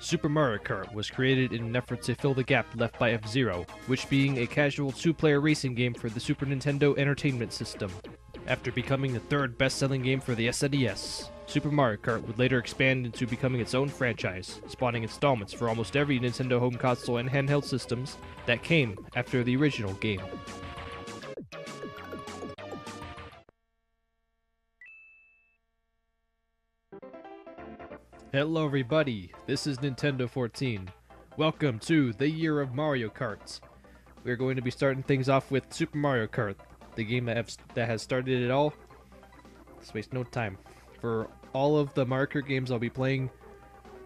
Super Mario Kart was created in an effort to fill the gap left by F-Zero, which being a casual two-player racing game for the Super Nintendo Entertainment System. After becoming the third best-selling game for the SNES, Super Mario Kart would later expand into becoming its own franchise, spawning installments for almost every Nintendo home console and handheld systems that came after the original game. Hello everybody, this is Nintendo 14. Welcome to the Year of Mario Kart. We're going to be starting things off with Super Mario Kart, the game that has started it all. Let's waste no time. For all of the Mario Kart games I'll be playing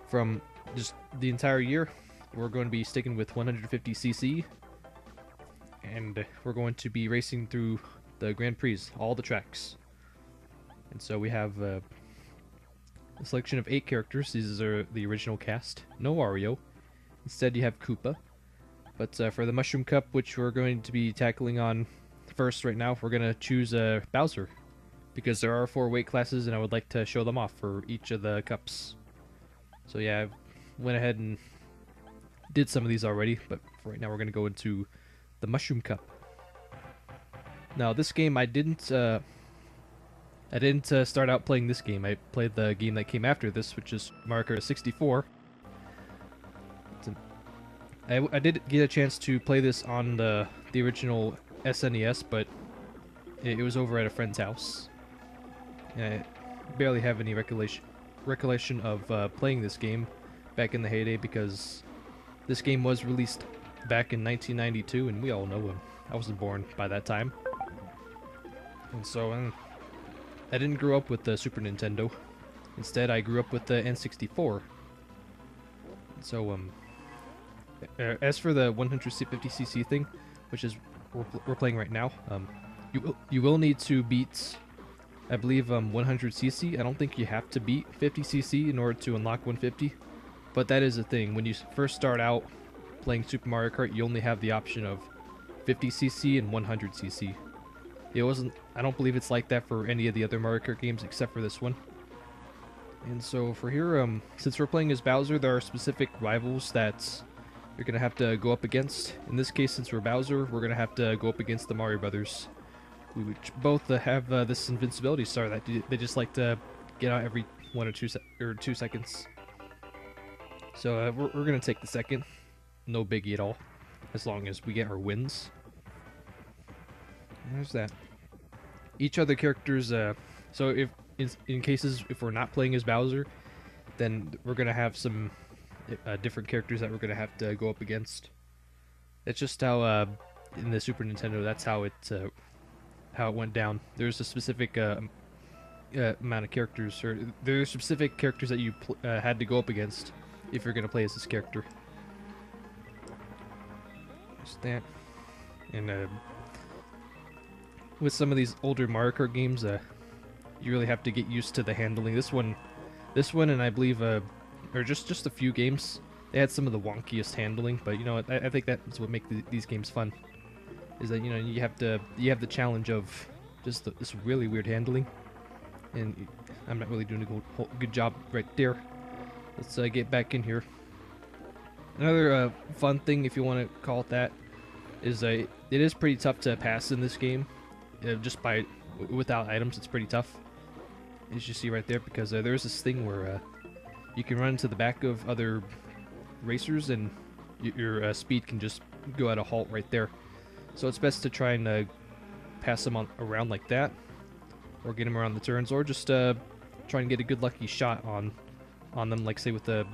from just the entire year, we're going to be sticking with 150cc. And we're going to be racing through the Grand Prix, all the tracks. And so we have a selection of 8 characters. These are the original cast. No Wario. Instead you have Koopa. But for the Mushroom Cup, which we're going to be tackling on first right now, we're going to choose Bowser. Because there are 4 weight classes and I would like to show them off for each of the cups. So yeah, I went ahead and did some of these already, but for right now we're going to go into the Mushroom Cup. Now this game I didn't start out playing this game. I played the game that came after this, which is Mario Kart 64. I did get a chance to play this on the original SNES, but it was over at a friend's house. And I barely have any recollection of playing this game back in the heyday, because this game was released back in 1992, and we all know I wasn't born by that time. And so I didn't grow up with the Super Nintendo. Instead, I grew up with the N64. So, as for the 150cc thing, which is we're playing right now, you will need to beat, I believe, 100cc. I don't think you have to beat 50cc in order to unlock 150, but that is a thing. When you first start out playing Super Mario Kart, you only have the option of 50cc and 100cc. I don't believe it's like that for any of the other Mario Kart games except for this one. And so for here, since we're playing as Bowser, there are specific rivals that you're going to have to go up against. In this case, since we're Bowser, we're going to have to go up against the Mario Brothers, which both have this invincibility star that they just like to get out every 1 or 2 seconds. So we're going to take the second. No biggie at all, as long as we get our wins. There's that. Each other characters, so if in cases if we're not playing as Bowser, then we're gonna have some different characters that we're gonna have to go up against. It's just how in the Super Nintendo, that's how it went down. There's a specific amount of characters, or there are specific characters that you had to go up against if you're gonna play as this character. Just that, and with some of these older Mario Kart games, you really have to get used to the handling. This one, and I believe, or just a few games, they had some of the wonkiest handling. But you know, I think that's what makes these games fun. Is that, you know, you have the challenge of just this really weird handling, and I'm not really doing a good job right there. Let's get back in here. Another fun thing, if you want to call it that, is it is pretty tough to pass in this game. Just without items, it's pretty tough, as you see right there, because there's this thing where you can run into the back of other racers and your speed can just go at a halt right there. So it's best to try and pass them around like that, or get them around the turns, or just try and get a good lucky shot on them, like say with a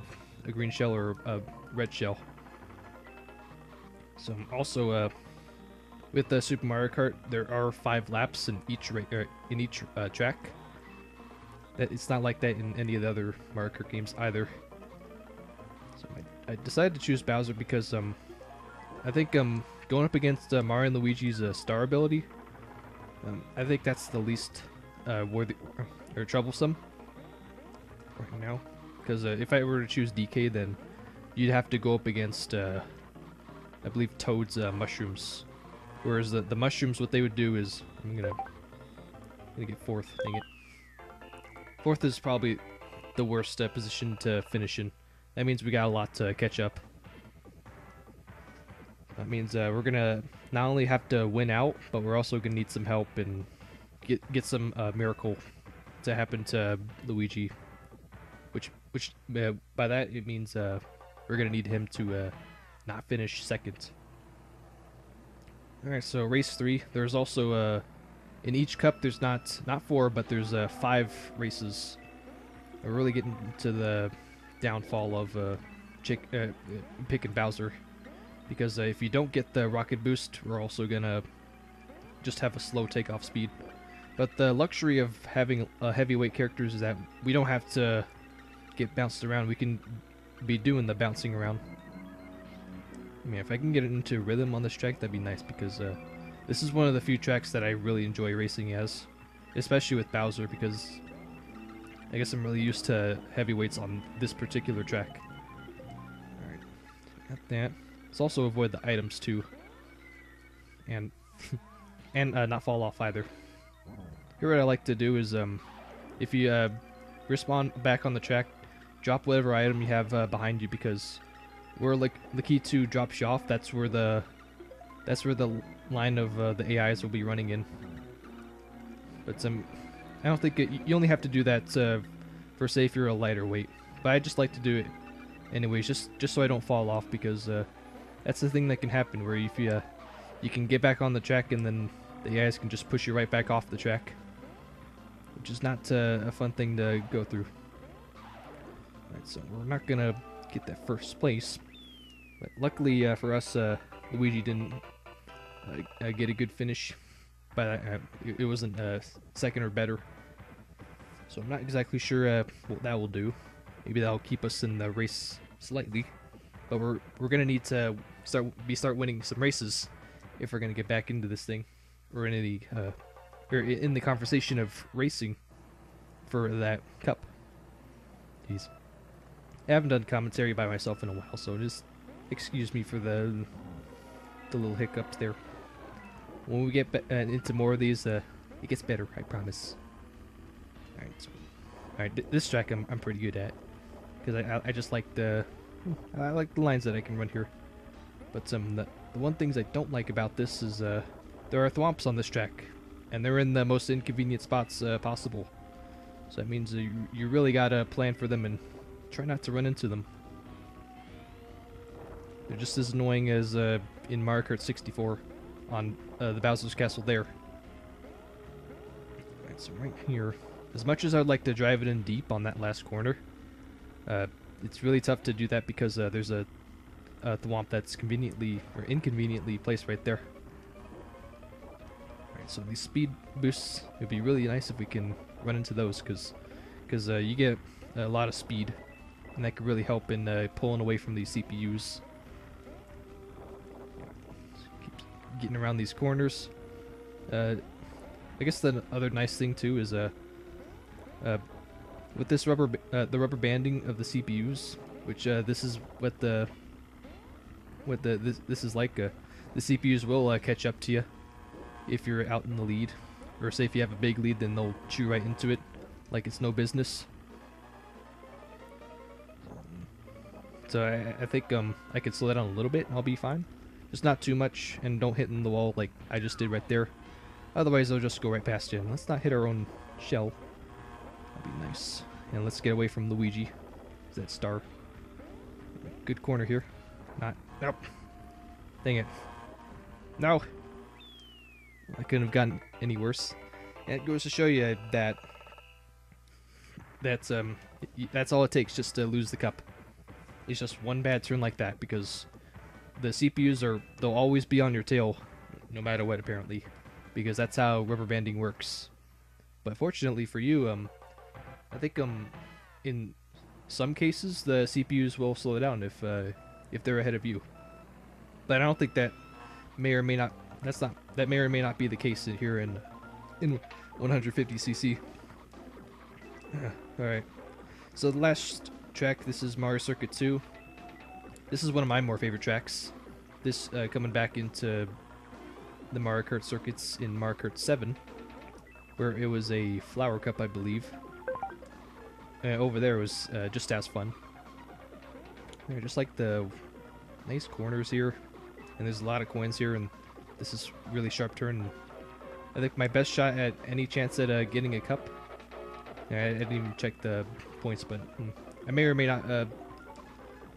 green shell or a red shell. So also with the Super Mario Kart, there are 5 laps in each track. It's not like that in any of the other Mario Kart games either. So I decided to choose Bowser because I think going up against Mario and Luigi's star ability, I think that's the least worthy or troublesome right now. Because if I were to choose DK, then you'd have to go up against I believe Toad's mushrooms. Whereas the mushrooms, what they would do is, I'm gonna get 4th, dang it. 4th is probably the worst position to finish in, That means we got a lot to catch up. That means we're gonna not only have to win out, but we're also gonna need some help and get some miracle to happen to Luigi. Which by that it means we're gonna need him to not finish second. All right, so race 3. There's also in each cup there's not 4, but there's 5 races. We're really getting to the downfall of Pick and Bowser, because if you don't get the rocket boost, we're also gonna just have a slow takeoff speed. But the luxury of having heavyweight characters is that we don't have to get bounced around. We can be doing the bouncing around. I mean, if I can get into rhythm on this track, that'd be nice, because this is one of the few tracks that I really enjoy racing as, especially with Bowser, because I guess I'm really used to heavyweights on this particular track. Alright, got that. Let's also avoid the items too, and and not fall off either. Here what I like to do is if you respawn back on the track, drop whatever item you have behind you, because where like the key 2 drops you off, that's where the line of the AIs will be running in. But I don't think you only have to do that for say if you're a lighter weight. But I just like to do it anyways, just so I don't fall off, because that's the thing that can happen, where if you can get back on the track and then the AIs can just push you right back off the track, which is not a fun thing to go through. Alright, so we're not gonna get that first place, but luckily for us, Luigi didn't get a good finish, but it wasn't second or better. So I'm not exactly sure what that will do. Maybe that'll keep us in the race slightly, but we're gonna need to start winning some races if we're gonna get back into this thing, or in the conversation of racing for that cup. Jeez. I haven't done commentary by myself in a while, so just excuse me for the little hiccups there. When we get into more of these, it gets better, I promise. Alright, this track I'm pretty good at, because I just like the lines that I can run here. But the one things I don't like about this is there are thwomps on this track, and they're in the most inconvenient spots possible. So that means you really gotta plan for them and try not to run into them. They're just as annoying as in Mario Kart 64 on the Bowser's Castle there. Alright, so right here, as much as I'd like to drive it in deep on that last corner, it's really tough to do that, because there's a thwomp that's conveniently or inconveniently placed right there. Alright, so these speed boosts, it would be really nice if we can run into those, because you get a lot of speed, and that could really help in pulling away from these CPUs. Keep getting around these corners. I guess the other nice thing too is with this the rubber banding of the CPUs, which this is what this is like. The CPUs will catch up to you if you're out in the lead, or say if you have a big lead, then they'll chew right into it like it's no business. So I think I could slow that down a little bit and I'll be fine. Just not too much, and don't hit in the wall like I just did right there. Otherwise they'll just go right past you. And let's not hit our own shell. That'd be nice. And let's get away from Luigi. That star. Good corner here. Not. Nope. Dang it. No. I couldn't have gotten any worse. And it goes to show you that that's all it takes just to lose the cup. It's just one bad turn like that, because the CPUs they'll always be on your tail no matter what, apparently, because that's how rubber banding works. But fortunately for you, I think in some cases the CPUs will slow down if they're ahead of you. But I don't think that may or may not be the case here in 150cc. All right. So the last track, this is Mario Circuit 2. This is one of my more favorite tracks. This coming back into the Mario Kart circuits in Mario Kart 7, where it was a flower cup, I believe. Over there was just as fun. Yeah, just like the nice corners here, and there's a lot of coins here, and this is really sharp turn. And I think my best shot at any chance at getting a cup. Yeah, I didn't even check the points, but I may or may not.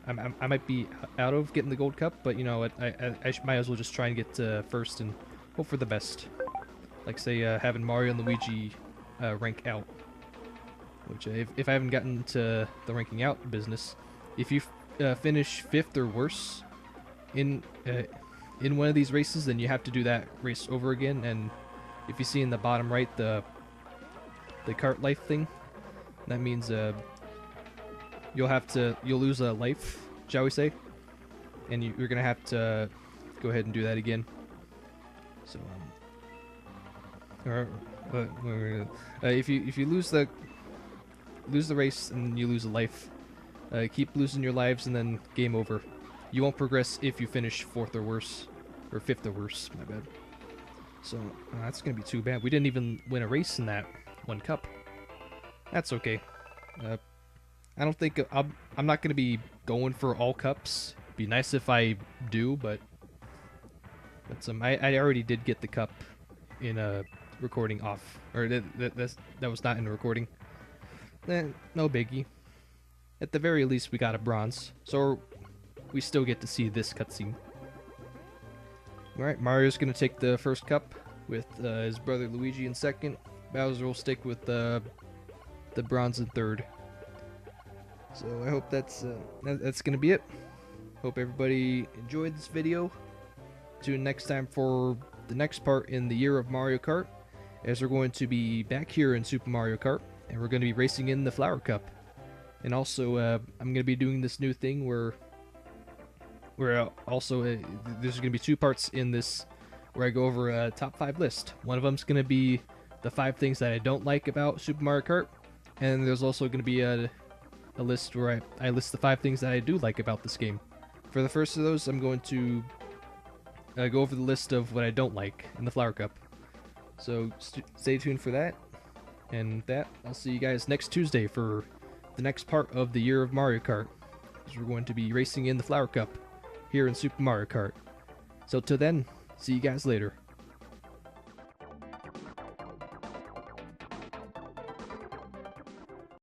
I might be out of getting the gold cup, but you know what? I might as well just try and get first and hope for the best. Like say having Mario and Luigi rank out, which if I haven't gotten to the ranking out business, if you finish 5th or worse in one of these races, then you have to do that race over again. And if you see in the bottom right the cart life thing, that means you'll lose a life, shall we say, and you're gonna have to go ahead and do that again. So if you lose the race and you lose a life, keep losing your lives and then game over. You won't progress if you finish 4th or worse, or 5th or worse. My bad. So that's gonna be too bad. We didn't even win a race in that one cup. That's okay. I don't think I'm not gonna be going for all cups. Be nice if I do, but I already did get the cup in a recording off, or that was not in a recording. No biggie. At the very least, we got a bronze, so we still get to see this cutscene. All right, Mario's gonna take the first cup with his brother Luigi in second. Bowser will stick with the bronze in third. So I hope that's gonna be it. Hope everybody enjoyed this video. Tune next time for the next part in the Year of Mario Kart, as we're going to be back here in Super Mario Kart, and we're going to be racing in the Flower Cup. And also, I'm going to be doing this new thing where also there's going to be 2 parts in this where I go over a top 5 list. One of them's going to be the 5 things that I don't like about Super Mario Kart, and there's also going to be a list where I list the 5 things that I do like about this game. For the first of those, I'm going to go over the list of what I don't like in the Flower Cup. So stay tuned for that. And I'll see you guys next Tuesday for the next part of the Year of Mario Kart, because we're going to be racing in the Flower Cup here in Super Mario Kart. So till then, see you guys later.